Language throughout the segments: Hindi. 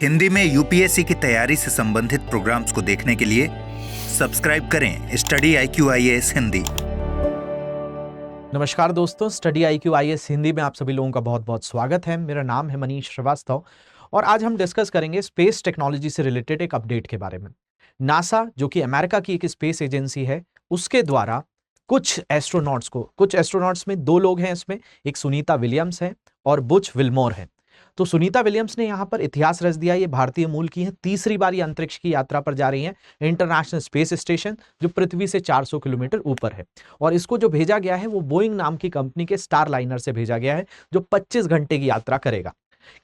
हिंदी में यूपीएससी की तैयारी से संबंधित प्रोग्राम्स को देखने के लिए सब्सक्राइब करें स्टडी IQ IAS हिंदी। नमस्कार दोस्तों, स्टडी IQ IAS हिंदी में आप सभी लोगों का बहुत बहुत स्वागत है। मेरा नाम है मनीष श्रीवास्तव और आज हम डिस्कस करेंगे स्पेस टेक्नोलॉजी से रिलेटेड एक अपडेट के बारे में। नासा, जो कि अमेरिका की एक स्पेस एजेंसी है, उसके द्वारा कुछ एस्ट्रोनॉट्स में दो लोग हैं इसमें, एक सुनीता विलियम्स है और बुच विल्मोर है। तो सुनीता विलियम्स ने यहाँ पर इतिहास रच दिया। ये भारतीय मूल की हैं, तीसरी बार ये अंतरिक्ष की यात्रा पर जा रही हैं, इंटरनेशनल स्पेस स्टेशन जो पृथ्वी से 400 किलोमीटर ऊपर है। और इसको जो भेजा गया है वो बोइंग नाम की कंपनी के स्टार लाइनर से भेजा गया है, जो 25 घंटे की यात्रा करेगा।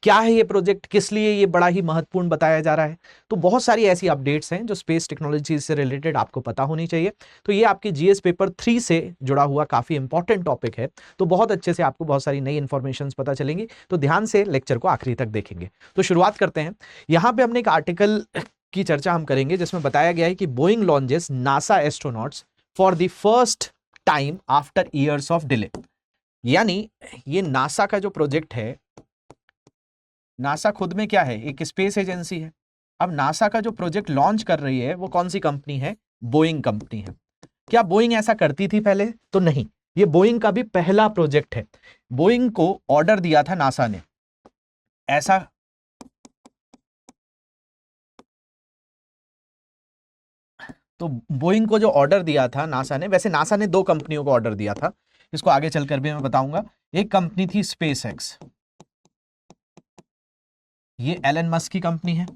क्या है ये प्रोजेक्ट, किस लिए ये बड़ा ही महत्वपूर्ण बताया जा रहा है? तो बहुत सारी ऐसी अपडेट्स हैं जो स्पेस टेक्नोलॉजी से रिलेटेड आपको पता होनी चाहिए। तो ये आपके जीएस पेपर 3 से जुड़ा हुआ काफी इंपॉर्टेंट टॉपिक है, तो बहुत अच्छे से आपको बहुत सारी नई इंफॉर्मेशन पता चलेंगी। तो ध्यान से लेक्चर को आखिरी तक देखेंगे। तो शुरुआत करते हैं। यहाँ पे हमने एक आर्टिकल की चर्चा हम करेंगे जिसमें बताया गया है कि Boeing launches NASA astronauts for the first time after years of delay. यानी ये नासा का जो प्रोजेक्ट है, नासा खुद में क्या है, एक स्पेस एजेंसी है। अब नासा का जो प्रोजेक्ट लॉन्च कर रही है वो कौन सी कंपनी है? बोइंग कंपनी है। क्या बोइंग ऐसा करती थी पहले? तो नहीं, ये बोइंग का भी पहला प्रोजेक्ट है। बोइंग को ऑर्डर दिया था नासा ने, ऐसा तो बोइंग को जो ऑर्डर दिया था नासा ने, वैसे नासा ने दो कंपनियों को ऑर्डर दिया था, इसको आगे चलकर भी मैं बताऊंगा। एक कंपनी थी स्पेस एक्स, ये एलन मस्क की कंपनी है,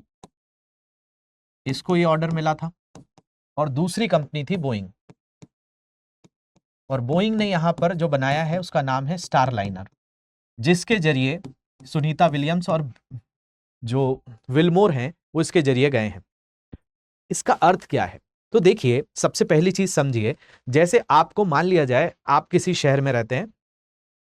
इसको ये ऑर्डर मिला था। और दूसरी कंपनी थी बोइंग, और बोइंग ने यहां पर जो बनाया है उसका नाम है स्टार लाइनर, जिसके जरिए सुनीता विलियम्स और जो विल्मोर हैं वो इसके जरिए गए हैं। इसका अर्थ क्या है? तो देखिए, सबसे पहली चीज समझिए, जैसे आपको मान लिया जाए आप किसी शहर में रहते हैं,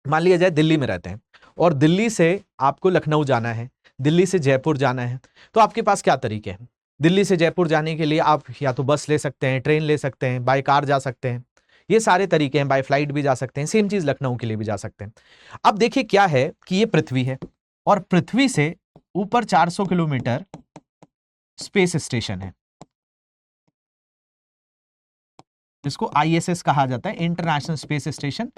मान लिया जाए दिल्ली में रहते हैं, और दिल्ली से आपको लखनऊ जाना है, दिल्ली से जयपुर जाना है, तो आपके पास क्या तरीके हैं? दिल्ली से जयपुर जाने के लिए आप या तो बस ले सकते हैं, ट्रेन ले सकते हैं, बाय कार जा सकते हैं, ये सारे तरीके हैं। बाय फ्लाइट भी जा सकते हैं, सेम चीज लखनऊ के लिए भी जा सकते हैं। अब देखिए क्या है कि ये पृथ्वी है और पृथ्वी से ऊपर 400 किलोमीटर स्पेस स्टेशन है, जिसको ISS कहा जाता है, इंटरनेशनल स्पेस स्टेशन।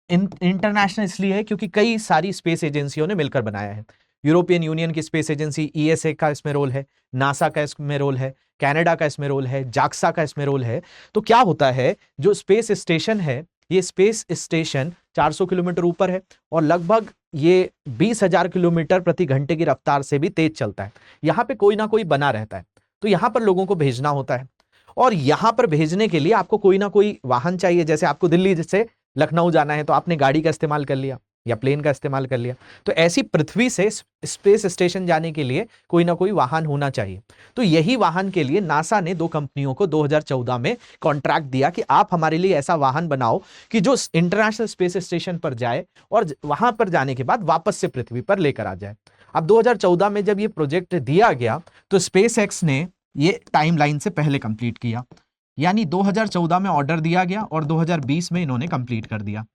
इंटरनेशनल इसलिए है क्योंकि कई सारी स्पेस एजेंसियों ने मिलकर बनाया है। यूरोपियन यूनियन की स्पेस एजेंसी ESA का इसमें रोल है, नासा का इसमें रोल है, कनाडा का इसमें रोल है, जाक्सा का इसमें रोल है। तो क्या होता है, जो स्पेस स्टेशन है, ये स्पेस स्टेशन 400 किलोमीटर ऊपर है और लगभग ये 20,000 किलोमीटर प्रति घंटे की रफ्तार से भी तेज चलता है। यहाँ पे कोई ना कोई बना रहता है, तो यहाँ पर लोगों को भेजना होता है, और यहाँ पर भेजने के लिए आपको कोई ना कोई वाहन चाहिए। जैसे आपको दिल्ली से लखनऊ जाना है तो आपने गाड़ी का इस्तेमाल कर लिया या प्लेन का इस्तेमाल कर लिया, तो ऐसी पृथ्वी से स्पेस स्टेशन जाने के लिए कोई ना कोई वाहन होना चाहिए। तो यही वाहन के लिए नासा ने दो कंपनियों को 2014 में कॉन्ट्रैक्ट दिया कि आप हमारे लिए ऐसा वाहन बनाओ कि जो इंटरनेशनल स्पेस स्टेशन पर जाए और वहां पर जाने के बाद वापस से पृथ्वी पर लेकर आ जाए। अब 2014 में जब ये प्रोजेक्ट दिया गया तो स्पेस एक्स ने ये टाइमलाइन से पहले कंप्लीट किया, यानी 2014 में ऑर्डर दिया गया और 2020 में इन्होंने कंप्लीट कर दिया।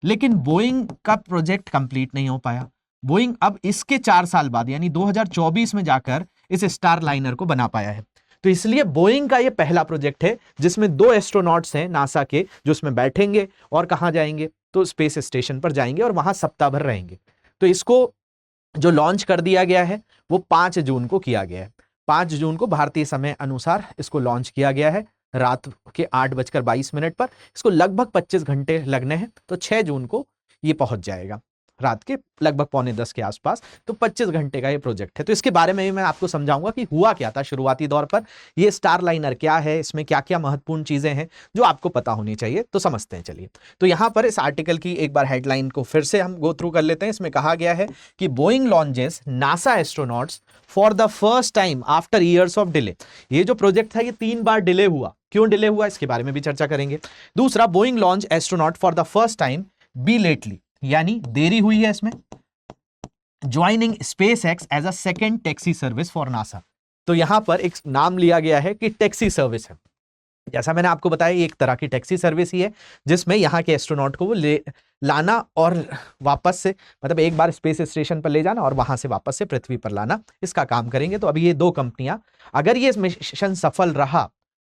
लेकिन बोइंग का प्रोजेक्ट कंप्लीट नहीं हो पाया। बोइंग अब इसके 4 साल बाद यानी 2024 में जाकर इस स्टार लाइनर को बना पाया है। तो इसलिए बोइंग का ये पहला प्रोजेक्ट है जिसमें 2 एस्ट्रोनॉट्स हैं नासा के, जो इसमें बैठेंगे और कहां जाएंगे, तो स्पेस स्टेशन पर जाएंगे और वहां सप्ताह भर रहेंगे। तो इसको जो लॉन्च कर दिया गया है वो 5 जून को किया गया है। 5 जून को भारतीय समय अनुसार इसको लॉन्च किया गया है, रात के 8:22 पर। इसको लगभग 25 घंटे लगने हैं, तो 6 जून को ये पहुंच जाएगा रात के लगभग 9:45 के आसपास। तो 25 घंटे का ये प्रोजेक्ट है। तो इसके बारे में भी मैं आपको समझाऊंगा कि हुआ क्या था शुरुआती दौर पर, ये स्टार लाइनर क्या है, इसमें क्या क्या महत्वपूर्ण चीजें हैं जो आपको पता होनी चाहिए। तो समझते हैं, चलिए। तो यहां पर इस आर्टिकल की एक बार हेडलाइन को फिर से हम गो थ्रू कर लेते हैं। इसमें कहा गया है कि Boeing launches NASA astronauts for the first time after years of delay. ये जो प्रोजेक्ट था ये 3 बार डिले हुआ। क्यों डिले हुआ, इसके बारे में भी चर्चा करेंगे। दूसरा, Boeing launch astronaut for the first time belatedly, यानी देरी हुई है इसमें, joining SpaceX as a second taxi service for NASA. तो यहां पर एक नाम लिया गया है कि टैक्सी सर्विस है। जैसा मैंने आपको बताया, ये एक तरह की टैक्सी सर्विस ही है जिसमें यहाँ के एस्ट्रोनॉट को वो ले लाना और वापस से, मतलब एक बार स्पेस स्टेशन पर ले जाना और वहां से वापस से पृथ्वी पर लाना, इसका काम करेंगे। तो अभी ये दो कंपनियां, अगर ये मिशन सफल रहा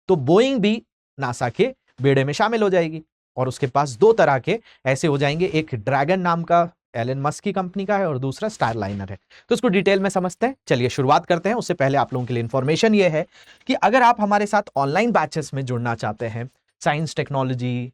तो बोइंग भी नासा के बेड़े में शामिल हो जाएगी। और उसके पास दो तरह के ऐसे हो जाएंगे, एक ड्रैगन नाम का एलन मस्क की कंपनी का है और दूसरा स्टारलाइनर है। तो इसको डिटेल में समझते हैं। चलिए शुरुआत करते हैं। उससे पहले आप लोगों के लिए इंफॉर्मेशन ये है कि अगर आप हमारे साथ ऑनलाइन बैचेस में जुड़ना चाहते हैं, साइंस, टेक्नोलॉजी,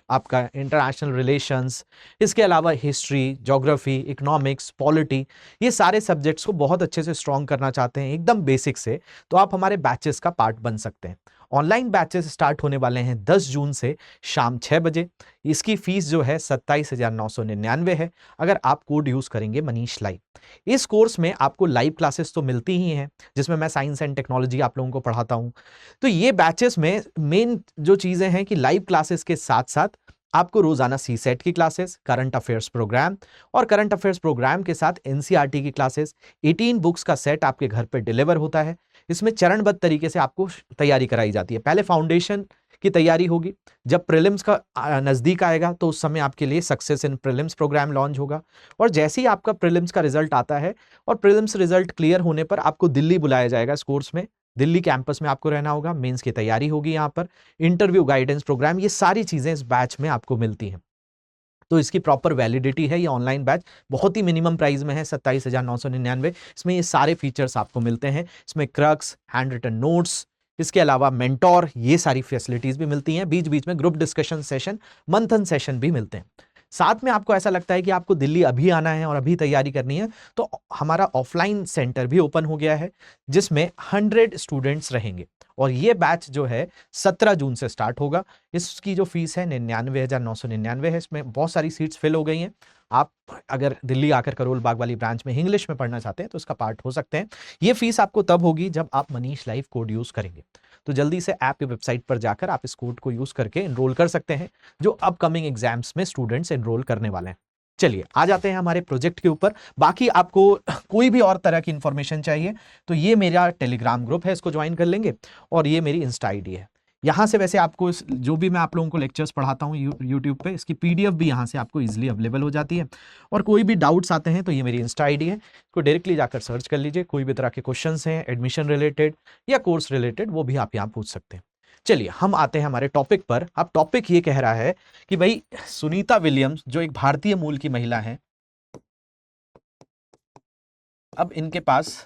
आपका इंटरनेशनल रिलेशंस, इसके अलावा हिस्ट्री, ज्योग्राफी, इकोनॉमिक्स, पॉलिटी, ये सारे सब्जेक्ट्स को बहुत अच्छे से स्ट्रॉन्ग करना चाहते हैं एकदम बेसिक से, तो आप हमारे बैचेस का पार्ट बन सकते हैं। ऑनलाइन बैचेस स्टार्ट होने वाले हैं 10 जून से शाम 6 बजे। इसकी फीस जो है 27,999 है अगर आप कोड यूज करेंगे मनीष लाइव। इस कोर्स में आपको लाइव क्लासेस तो मिलती ही हैं, जिसमें मैं साइंस एंड टेक्नोलॉजी आप लोगों को पढ़ाता हूं। तो ये बैचेस में मेन जो चीजें हैं कि लाइव क्लासेस के साथ साथ आपको रोजाना सीसेट की क्लासेस, करंट अफेयर्स प्रोग्राम और करंट अफेयर्स प्रोग्राम के साथ एनसीईआरटी की क्लासेस, 18 बुक्स का सेट आपके घर पे डिलीवर होता है। इसमें चरणबद्ध तरीके से आपको तैयारी कराई जाती है। पहले फाउंडेशन की तैयारी होगी, जब प्रीलिम्स का नजदीक आएगा तो उस समय आपके लिए success in prelims program launch होगा। और जैसे ही आपका प्रीलिम्स का रिजल्ट आता है और प्रीलिम्स रिजल्ट क्लियर होने पर आपको दिल्ली बुलाया जाएगा इस कोर्स में। दिल्ली कैंपस में आपको रहना होगा, मेंस की तैयारी होगी यहाँ पर, इंटरव्यू गाइडेंस प्रोग्राम, ये सारी चीजें इस बैच में आपको मिलती हैं। तो इसकी प्रॉपर वैलिडिटी है। ये ऑनलाइन बैच बहुत ही मिनिमम प्राइस में है, 27,999। इसमें ये सारे फीचर्स आपको मिलते हैं। इसमें क्रक्स, हैंड रिटन नोट्स, इसके अलावा मेंटोर, ये सारी फैसिलिटीज भी मिलती हैं। बीच बीच में ग्रुप डिस्कशन सेशन, मंथन सेशन भी मिलते हैं। साथ में आपको ऐसा लगता है कि आपको दिल्ली अभी आना है और अभी तैयारी करनी है, तो हमारा ऑफलाइन सेंटर भी ओपन हो गया है जिसमें 100 स्टूडेंट्स रहेंगे। और ये बैच जो है 17 जून से स्टार्ट होगा। इसकी जो फीस है 99,999 है। इसमें बहुत सारी सीट्स फिल हो गई हैं। आप अगर दिल्ली आकर करोल बाग वाली ब्रांच में इंग्लिश में पढ़ना चाहते हैं तो इसका पार्ट हो सकते हैं। ये फीस आपको तब होगी जब आप मनीष लाइव कोड यूज करेंगे। तो जल्दी से ऐप की वेबसाइट पर जाकर आप इस कोड को यूज करके एनरोल कर सकते हैं, जो अपकमिंग एग्जाम्स में स्टूडेंट्स एनरोल करने वाले हैं। चलिए आ जाते हैं हमारे प्रोजेक्ट के ऊपर। बाकी आपको कोई भी और तरह की इंफॉर्मेशन चाहिए तो ये मेरा टेलीग्राम ग्रुप है, इसको ज्वाइन कर लेंगे। और ये मेरी इंस्टा आईडी है। यहाँ से वैसे आपको जो भी मैं आप लोगों को लेक्चर्स पढ़ाता हूँ यूट्यूब पे, इसकी पीडीएफ भी यहाँ से आपको इजीली अवेलेबल हो जाती है। और कोई भी डाउट्स आते हैं तो ये मेरी इंस्टा आईडी है, इसको डायरेक्टली जाकर सर्च कर लीजिए। कोई भी तरह के क्वेश्चंस हैं एडमिशन रिलेटेड या कोर्स रिलेटेड, वो भी आप यहाँ पूछ सकते हैं। चलिए हम आते हैं हमारे टॉपिक पर। अब टॉपिक ये कह रहा है कि भाई सुनीता विलियम्स जो एक भारतीय मूल की महिला है, अब इनके पास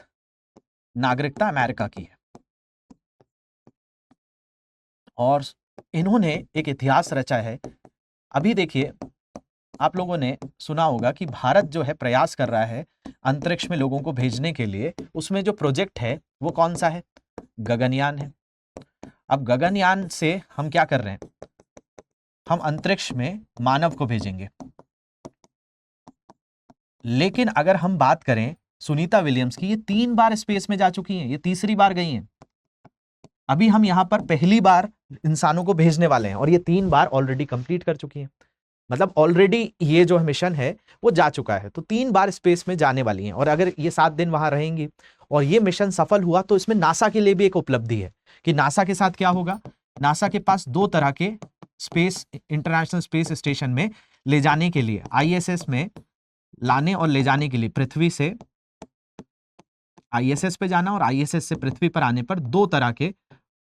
नागरिकता अमेरिका की है और इन्होंने एक इतिहास रचा है। अभी देखिए, आप लोगों ने सुना होगा कि भारत जो है प्रयास कर रहा है अंतरिक्ष में लोगों को भेजने के लिए। उसमें जो प्रोजेक्ट है वो कौन सा है? गगनयान है। अब गगनयान से हम क्या कर रहे हैं? हम अंतरिक्ष में मानव को भेजेंगे। लेकिन अगर हम बात करें सुनीता विलियम्स की, ये 3 बार स्पेस में जा चुकी हैं, ये तीसरी बार गई हैं। अभी हम यहां पर पहली बार इंसानों को भेजने वाले हैं और ये 3 बार ऑलरेडी कंप्लीट कर चुकी हैं। मतलब ऑलरेडी ये जो मिशन है वो जा चुका है, तो 3 बार स्पेस में जाने वाली हैं। और अगर ये 7 दिन वहां रहेंगी और ये मिशन सफल हुआ तो इसमें नासा के लिए भी एक उपलब्धि है कि नासा के साथ क्या होगा। नासा के पास 2 तरह के स्पेस, इंटरनेशनल स्पेस स्टेशन में ले जाने के लिए, आईएसएस में लाने और ले जाने के लिए, पृथ्वी से आईएसएस पे जाना और आईएसएस से पृथ्वी पर आने पर 2 तरह के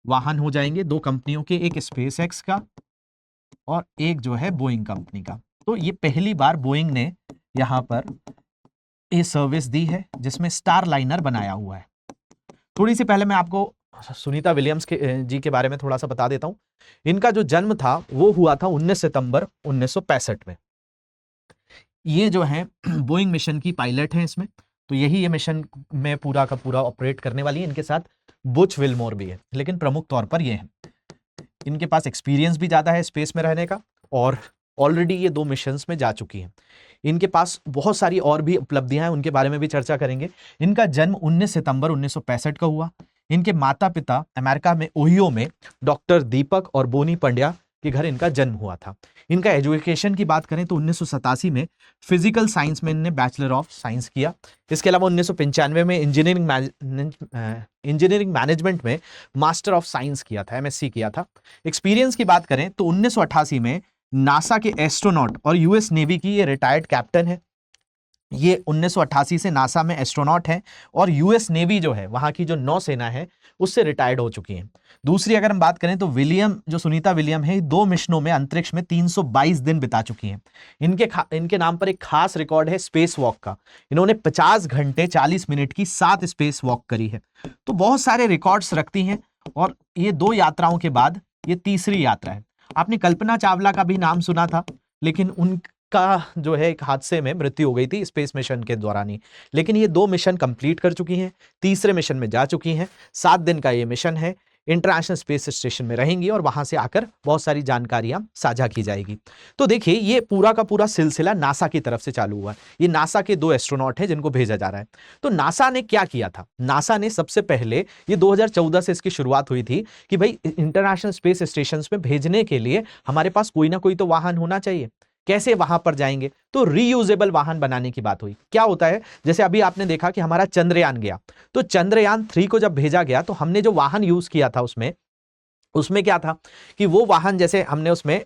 वाहन हो जाएंगे, 2 कंपनियों के, एक स्पेस एक्स का और एक जो है बोइंग कंपनी का। तो ये पहली बार बोइंग ने यहां पर ये सर्विस दी है जिसमें स्टारलाइनर बनाया हुआ है। थोड़ी सी पहले मैं आपको सुनीता विलियम्स जी के बारे में थोड़ा सा बता देता हूं। इनका जो जन्म था वो हुआ था 19 सितंबर 1965 में। ये जो है बोइंग मिशन की पायलट है इसमें, तो यही ये मिशन में पूरा का पूरा ऑपरेट करने वाली है। इनके साथ बुच विलमोर भी है, लेकिन प्रमुख तौर पर ये है। इनके पास एक्सपीरियंस भी ज़्यादा है स्पेस में रहने का और ऑलरेडी ये 2 मिशंस में जा चुकी हैं। इनके पास बहुत सारी और भी उपलब्धियां हैं, उनके बारे में भी चर्चा करेंगे। इनका जन्म 19 सितंबर 1965 का हुआ। इनके माता पिता अमेरिका में ओहियो में डॉक्टर दीपक और बोनी पंड्या के घर इनका जन्म हुआ था। इनका एजुकेशन की बात करें तो 1987 में फिजिकल साइंस में इन्होंने बैचलर ऑफ साइंस किया। इसके अलावा 1995 में इंजीनियरिंग मैनेजमेंट में मास्टर ऑफ साइंस किया था, MSc किया था। एक्सपीरियंस की बात करें तो 1988 में नासा के एस्ट्रोनॉट और यूएस नेवी की ये रिटायर्ड कैप्टन है। ये 1988 से नासा में एस्ट्रोनॉट है और यूएस नेवी जो है वहां की जो नौसेना है उससे रिटायर्ड हो चुकी है। दूसरी अगर हम बात करें तो सुनीता विलियम है, 2 मिशनों में अंतरिक्ष में 322 दिन बिता चुकी हैं। इनके नाम पर एक खास रिकॉर्ड है स्पेस वॉक का। इन्होंने 50 घंटे 40 मिनट की 7 स्पेस वॉक करी है। तो बहुत सारे रिकॉर्ड्स रखती हैं और ये 2 यात्राओं के बाद ये तीसरी यात्रा है। आपने कल्पना चावला का भी नाम सुना था, लेकिन उनका जो है एक हादसे में मृत्यु हो गई थी स्पेस मिशन के दौरान ही। लेकिन ये 2 मिशन कंप्लीट कर चुकी हैं, तीसरे मिशन में जा चुकी हैं। 7 दिन का ये मिशन है, इंटरनेशनल स्पेस स्टेशन में रहेंगी और वहां से आकर बहुत सारी जानकारियां साझा की जाएगी। तो देखिए ये पूरा का पूरा सिलसिला नासा की तरफ से चालू हुआ। ये नासा के 2 एस्ट्रोनॉट हैं जिनको भेजा जा रहा है। तो नासा ने क्या किया था? नासा ने सबसे पहले, ये 2014 से इसकी शुरुआत हुई थी कि भाई इंटरनेशनल स्पेस स्टेशन में भेजने के लिए हमारे पास कोई ना कोई तो वाहन होना चाहिए। कैसे वहां पर जाएंगे? तो रीयूजेबल वाहन बनाने की बात हुई। क्या होता है, जैसे अभी आपने देखा कि हमारा चंद्रयान गया, तो चंद्रयान 3 को जब भेजा गया तो हमने जो वाहन यूज किया था उसमें क्या था कि वो वाहन, जैसे हमने उसमें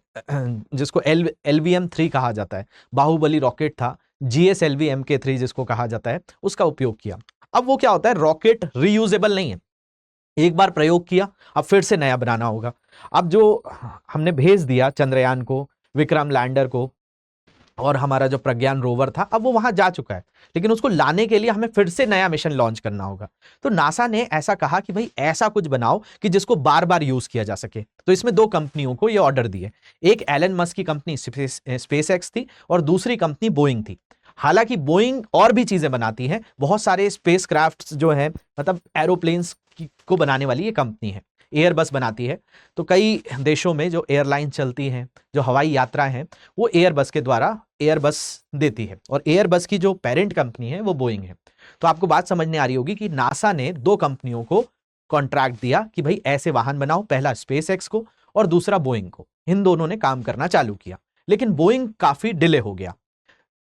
जिसको LVM-3 कहा जाता है, बाहुबली रॉकेट था, GSLV Mk3 जिसको कहा जाता है, उसका उपयोग किया। अब वो क्या होता है, रॉकेट रीयूजेबल नहीं है, एक बार प्रयोग किया अब फिर से नया बनाना होगा। अब जो हमने भेज दिया चंद्रयान को, विक्रम लैंडर को, और हमारा जो प्रज्ञान रोवर था, अब वो वहां जा चुका है, लेकिन उसको लाने के लिए हमें फिर से नया मिशन लॉन्च करना होगा। तो नासा ने ऐसा कहा कि भाई ऐसा कुछ बनाओ कि जिसको बार बार यूज किया जा सके। तो इसमें 2 कंपनियों को ये ऑर्डर दिए। एक एलन मस्क की कंपनी स्पेसएक्स थी और दूसरी कंपनी बोइंग थी। हालांकि बोइंग और भी चीजें बनाती है, बहुत सारे स्पेस क्राफ्ट जो है, मतलब एरोप्लेन्स को बनाने वाली ये कंपनी है। एयरबस बनाती है। तो कई देशों में जो एयरलाइन चलती हैं, जो हवाई यात्रा है, वो एयरबस के द्वारा एयरबस देती है और एयरबस की जो पेरेंट कंपनी है वो बोइंग है। तो आपको बात समझने आ रही होगी कि नासा ने 2 कंपनियों को कॉन्ट्रैक्ट दिया कि भाई ऐसे वाहन बनाओ, पहला स्पेसएक्स को और दूसरा बोइंग को। इन दोनों ने काम करना चालू किया, लेकिन बोइंग काफी डिले हो गया।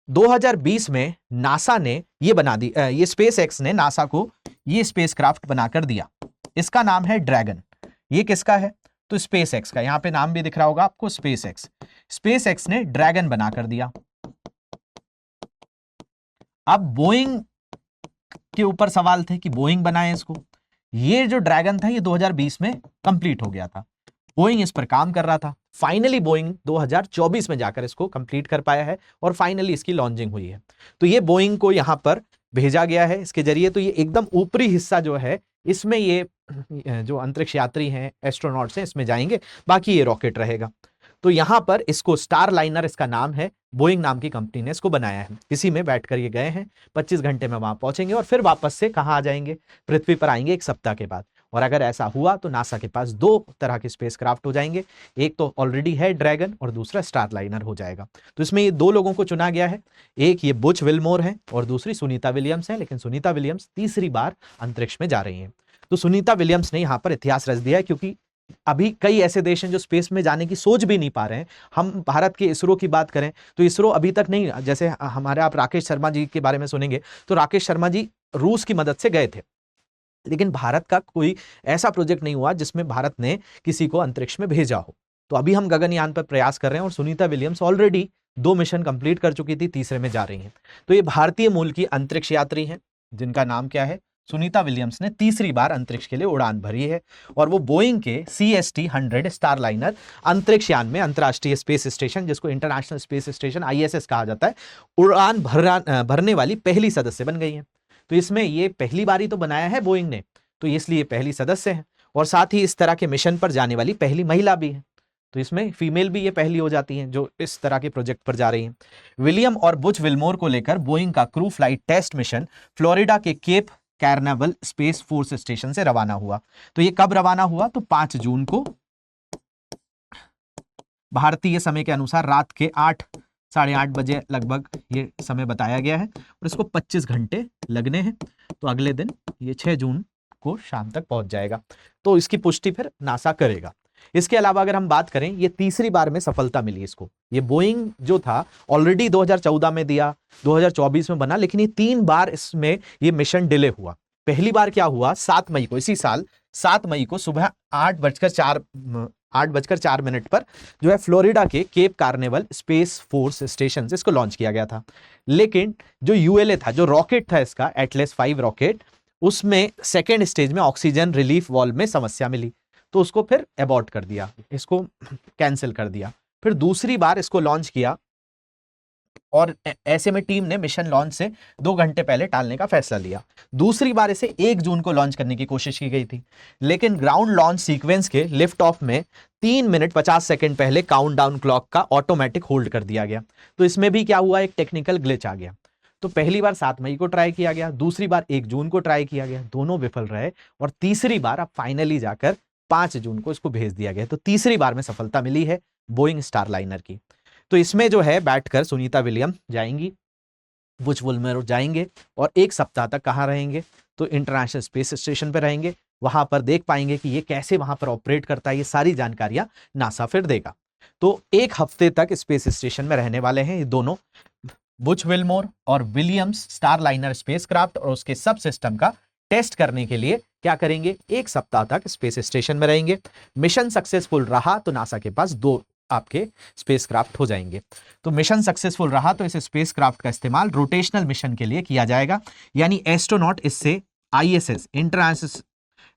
2020 में नासा ने ये बना दी, ये स्पेसएक्स ने नासा को ये स्पेसक्राफ्ट बनाकर दिया। इसका नाम है ड्रैगन। ये किसका है? तो स्पेसएक्स का। यहां पे नाम भी दिख रहा होगा आपको, स्पेसएक्स। स्पेसएक्स ने ड्रैगन बनाकर दिया। अब बोइंग के ऊपर सवाल थे कि बोइंग बनाए इसको। ये जो ड्रैगन था ये 2020 में कंप्लीट हो गया था। बोइंग इस पर काम कर रहा था। फाइनली बोइंग 2024 में जाकर इसको कंप्लीट कर पाया है और फाइनली इसकी लॉन्चिंग हुई है। तो ये बोइंग को यहां पर भेजा गया है इसके जरिए। तो ये एकदम ऊपरी हिस्सा जो है, इसमें ये जो अंतरिक्ष यात्री हैं, एस्ट्रोनॉट्स हैं, इसमें जाएंगे, बाकी ये रॉकेट रहेगा। तो यहां पर इसको स्टार लाइनर इसका नाम है, बोइंग नाम की कंपनी ने इसको बनाया है। इसी में बैठकर ये गए हैं, 25 घंटे में वहां पहुंचेंगे और फिर वापस से कहां आ जाएंगे? पृथ्वी पर आएंगे 1 सप्ताह के बाद। और अगर ऐसा हुआ तो नासा के पास 2 तरह के स्पेसक्राफ्ट हो जाएंगे। एक तो ऑलरेडी है ड्रैगन और दूसरा स्टार लाइनर हो जाएगा। तो इसमें ये 2 लोगों को चुना गया है, एक ये बुच विल्मोर है और दूसरी सुनीता विलियम्स है। लेकिन सुनीता विलियम्स तीसरी बार अंतरिक्ष में जा रही हैं। तो सुनीता विलियम्स ने यहाँ पर इतिहास रच दिया है, क्योंकि अभी कई ऐसे देश हैं जो स्पेस में जाने की सोच भी नहीं पा रहे हैं। हम भारत के इसरो की बात करें तो इसरो अभी तक नहीं, जैसे हमारे आप राकेश शर्मा जी के बारे में सुनेंगे तो राकेश शर्मा जी रूस की मदद से गए थे, लेकिन भारत का कोई ऐसा प्रोजेक्ट नहीं हुआ जिसमें भारत ने किसी को अंतरिक्ष में भेजा हो। तो अभी हम गगनयान पर प्रयास कर रहे हैं और Sunita Williams already 2 mission complete कर चुकी थी, तीसरे में जा रही हैं। तो ये भारतीय मूल की अंतरिक्ष यात्री हैं जिनका नाम क्या है? सुनीता विलियम्स ने तीसरी बार अंतरिक्ष के लिए उड़ान भरी है और वो बोइंग के CST-100 स्टार लाइनर अंतरिक्ष यान में, अंतर्राष्ट्रीय स्पेस स्टेशन जिसको इंटरनेशनल स्पेस स्टेशन ISS कहा जाता है, उड़ान भरने वाली पहली सदस्य बन गई है। तो इसमें ये पहली बारी तो बनाया है बोइंग ने, तो इसलिए पहली सदस्य है और साथ ही इस तरह के मिशन पर जाने वाली पहली महिला भी है। तो इसमें फीमेल भी ये पहली हो जाती हैं जो इस तरह के प्रोजेक्ट पर जा रही हैं। विलियम और बुच विल्मोर को लेकर बोइंग का crew flight test mission Florida के Cape Canaveral Space Force Station से रवाना हुआ। तो ये कब रवाना हुआ? तो 5 जून को भारतीय समय के अनुसार रात के 8 साढ़े 8 बजे लगभग ये समय बताया गया है और इसको 25 घंटे लगने हैं। तो अगले दिन ये 6 जून को शाम तक पहुंच जाएगा। तो इसकी पुष्टि फिर नासा करेगा। इसके अलावा अगर हम बात करें, ये तीसरी बार में सफलता मिली इसको। ये बोइंग जो था ऑलरेडी 2014 में दिया, 2024 में बना, लेकिन ये 3 बार इसमें ये मिशन डिले हुआ। पहली बार क्या हुआ, 7 मई को, इसी साल 7 मई को सुबह 8:04 पर जो है फ्लोरिडा के Cape Canaveral Space Force Station से इसको लॉन्च किया गया था। लेकिन जो यूएलए था, जो रॉकेट था इसका एटलस 5 रॉकेट, उसमें सेकेंड स्टेज में ऑक्सीजन रिलीफ वाल्व में समस्या मिली, तो उसको फिर अबॉर्ट कर दिया, इसको कैंसिल कर दिया। फिर दूसरी बार इसको लॉन्च किया और ऐसे में टीम ने मिशन लॉन्च से 2 घंटे पहले टालने का फैसला लिया। दूसरी बार इसे 1 जून को लॉन्च करने की कोशिश की गई थी, लेकिन ग्राउंड लॉन्च सीक्वेंस के लिफ्ट ऑफ में 3 मिनट 50 सेकंड पहले काउंटडाउन क्लॉक का ऑटोमेटिक होल्ड कर दिया गया। तो इसमें भी क्या हुआ, एक टेक्निकल ग्लिच आ गया। तो पहली बार 7 मई को ट्राई किया गया, दूसरी बार 1 जून को ट्राई किया गया, दोनों विफल रहे, और तीसरी बार अब फाइनली जाकर 5 जून को इसको भेज दिया गया। तो तीसरी बार में सफलता मिली है बोइंग स्टारलाइनर की। तो इसमें जो है बैठकर सुनीता विलियम जाएंगी, बुच वुलमर जाएंगे, और 1 सप्ताह तक कहाँ रहेंगे, तो इंटरनेशनल स्पेस स्टेशन पर रहेंगे। वहां पर देख पाएंगे कि ये कैसे वहां पर ऑपरेट करता है, ये सारी जानकारियां नासा फिर देगा। तो 1 हफ्ते तक स्पेस स्टेशन में रहने वाले हैं ये दोनों, बुच विलमोर और विलियम्स स्टारलाइनर स्पेसक्राफ्ट, और उसके सब सिस्टम का टेस्ट करने के लिए क्या करेंगे, 1 सप्ताह तक स्पेस स्टेशन में रहेंगे। मिशन सक्सेसफुल रहा तो नासा के पास 2 आपके स्पेसक्राफ्ट हो जाएंगे। तो मिशन सक्सेसफुल रहा तो इस स्पेसक्राफ्ट का इस्तेमाल रोटेशनल मिशन के लिए किया जाएगा, यानी एस्ट्रोनॉट इससे आईएसएस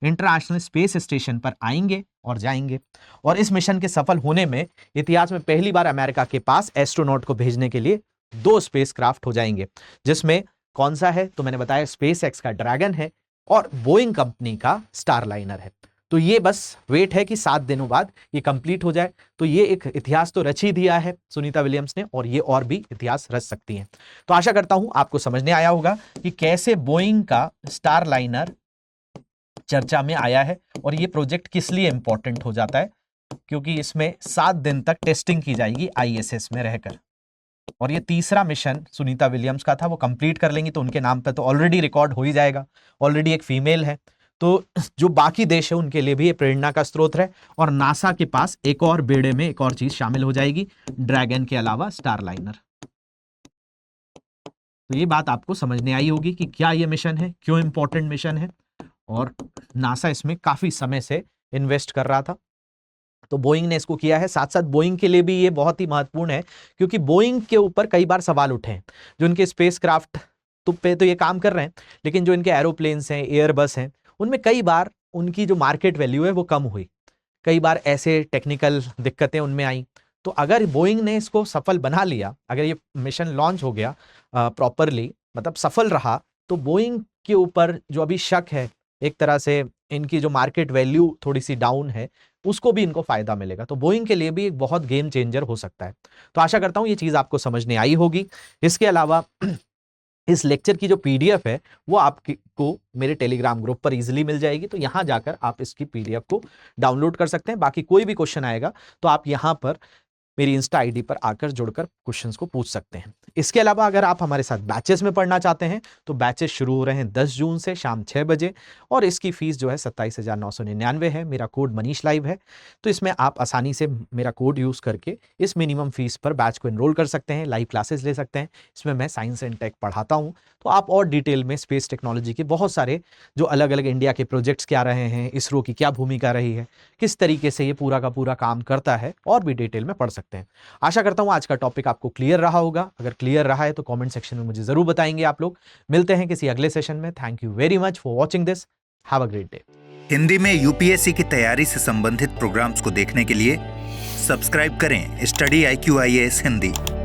इंटरनेशनल स्पेस स्टेशन पर आएंगे और जाएंगे। और इस मिशन के सफल होने में इतिहास में पहली बार अमेरिका के पास एस्ट्रोनॉट को भेजने के लिए 2 स्पेसक्राफ्ट हो जाएंगे, जिसमें कौन सा है, तो मैंने बताया स्पेस एक्स का ड्रैगन है और बोइंग कंपनी का स्टारलाइनर है। तो ये बस वेट है कि 7 दिनों बाद ये कंप्लीट हो जाए। तो ये एक इतिहास तो रच ही दिया है सुनीता विलियम्स ने, और ये और भी इतिहास रच सकती हैं। तो आशा करता हूं आपको समझने आया होगा कि कैसे बोइंग का स्टारलाइनर चर्चा में आया है और ये प्रोजेक्ट किस लिए इंपॉर्टेंट हो जाता है, क्योंकि इसमें 7 दिन तक टेस्टिंग की जाएगी आईएसएस में रहकर। और ये तीसरा मिशन सुनीता विलियम्स का था, वो कंप्लीट कर लेंगी तो उनके नाम पे तो ऑलरेडी रिकॉर्ड हो ही जाएगा, ऑलरेडी एक फीमेल है। तो जो बाकी देश है उनके लिए भी ये प्रेरणा का स्रोत है। और नासा के पास एक और बेड़े में एक और चीज शामिल हो जाएगी, ड्रैगन के अलावा स्टारलाइनर। तो ये बात आपको समझने आई होगी कि क्या ये मिशन है, क्यों इंपॉर्टेंट मिशन है, और नासा इसमें काफी समय से इन्वेस्ट कर रहा था। तो बोइंग ने इसको किया है। साथ साथ बोइंग के लिए भी ये बहुत ही महत्वपूर्ण है, क्योंकि बोइंग के ऊपर कई बार सवाल उठे हैं। जो इनके स्पेसक्राफ्ट पे तो ये काम कर रहे हैं, लेकिन जो इनके एरोप्लेन्स हैं, एयरबस हैं, उनमें कई बार उनकी जो मार्केट वैल्यू है वो कम हुई। कई बार ऐसे टेक्निकल दिक्कतें उनमें आई। तो अगर बोइंग ने इसको सफल बना लिया, अगर ये मिशन लॉन्च हो गया प्रॉपरली, मतलब सफल रहा, तो बोइंग के ऊपर जो अभी शक है, एक तरह से इनकी जो मार्केट वैल्यू थोड़ी सी डाउन है, उसको भी इनको फायदा मिलेगा। तो बोइंग के लिए भी एक बहुत गेम चेंजर हो सकता है। तो आशा करता हूं ये चीज आपको समझने आई होगी। इसके अलावा इस लेक्चर की जो पीडीएफ है वो आपको मेरे टेलीग्राम ग्रुप पर इजीली मिल जाएगी, तो यहां जाकर आप इसकी पीडीएफ को डाउनलोड कर सकते हैं। बाकी कोई भी क्वेश्चन आएगा तो आप यहां पर मेरी इंस्टा आईडी पर आकर जुड़कर क्वेश्चंस को पूछ सकते हैं। इसके अलावा अगर आप हमारे साथ बैचेस में पढ़ना चाहते हैं तो बैचेस शुरू हो रहे हैं 10 जून से शाम 6 बजे, और इसकी फीस जो है 27,999 है। मेरा कोड मनीष लाइव है, तो इसमें आप आसानी से मेरा कोड यूज़ करके इस मिनिमम फीस पर बैच को एनरोल कर सकते हैं, लाइव क्लासेस ले सकते हैं। इसमें मैं साइंस एंड टेक पढ़ाता हूँ, तो आप और डिटेल में स्पेस टेक्नोलॉजी के बहुत सारे जो अलग अलग इंडिया के प्रोजेक्ट्स क्या रहे हैं, इसरो की क्या भूमिका रही है, किस तरीके से ये पूरा का पूरा काम करता है, और भी डिटेल में पढ़ सकते हैं। आशा करता हूं आज का टॉपिक आपको क्लियर रहा होगा। अगर क्लियर रहा है तो कमेंट सेक्शन में मुझे जरूर बताएंगे आप लोग। मिलते हैं किसी अगले सेशन में। Thank you very much for watching this. Have a great day. Hindi में यूपीएससी की तैयारी से संबंधित प्रोग्राम्स को देखने के लिए सब्सक्राइब करें स्टडी IQ IAS हिंदी।